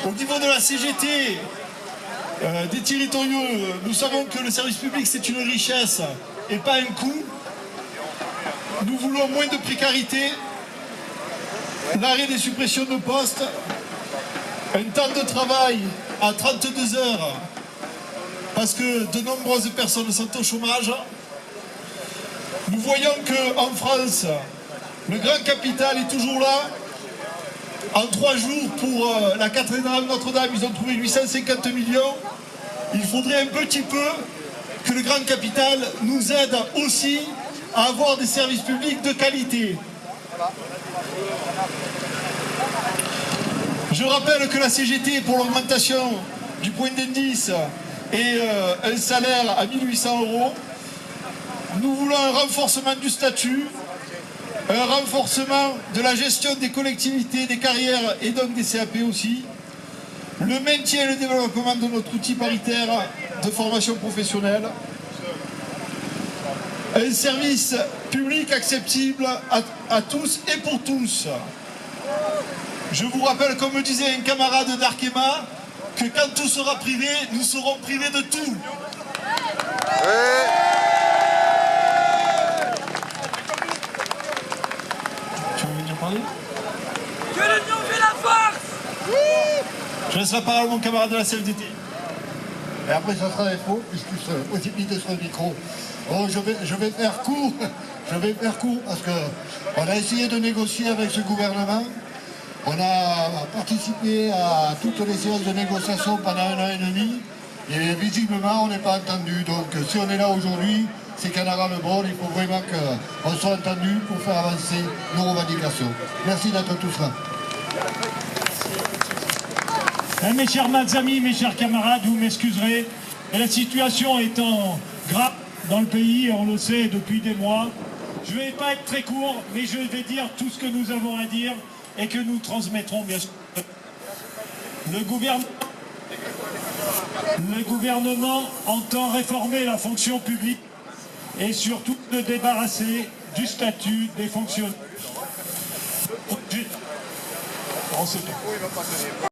Au niveau de la CGT, des territoriaux, nous savons que le service public c'est une richesse et pas un coût. Nous voulons moins de précarité, l'arrêt des suppressions de postes, un temps de travail à 32 heures, parce que de nombreuses personnes sont au chômage. Nous voyons qu'en France, le grand capital est toujours là. En 3 jours, pour la cathédrale Notre-Dame, ils ont trouvé 850 millions. Il faudrait un petit peu que le grand capital nous aide aussi à avoir des services publics de qualité. Je rappelle que la CGT, pour l'augmentation du point d'indice et un salaire à 1 800 €, nous voulons un renforcement du statut, un renforcement de la gestion des collectivités, des carrières et donc des CAP aussi, le maintien et le développement de notre outil paritaire de formation professionnelle, un service public accessible à tous et pour tous. Je vous rappelle, comme disait un camarade d'Arkema, que quand tout sera privé, nous serons privés de tout. Tu veux venir parler? Que l'union fait la force. Je laisse la parole à mon camarade de la CFDT. Et après, ça sera l'info, puisque aussi vite sur le micro. Bon, je vais faire court. Je vais faire court parce qu'on a essayé de négocier avec ce gouvernement. On a participé à toutes les séances de négociation pendant 1 an et demi. Et visiblement, on n'est pas entendu. Donc, si on est là aujourd'hui, c'est qu'en a le bol. Il faut vraiment qu'on soit entendu pour faire avancer nos revendications. Merci d'être tous là. Mes chers amis, mes chers camarades, vous m'excuserez, et la situation étant grave dans le pays, on le sait depuis des mois, je ne vais pas être très court, mais je vais dire tout ce que nous avons à dire et que nous transmettrons bien sûr. Le gouvernement entend réformer la fonction publique et surtout se débarrasser du statut des fonctionnaires.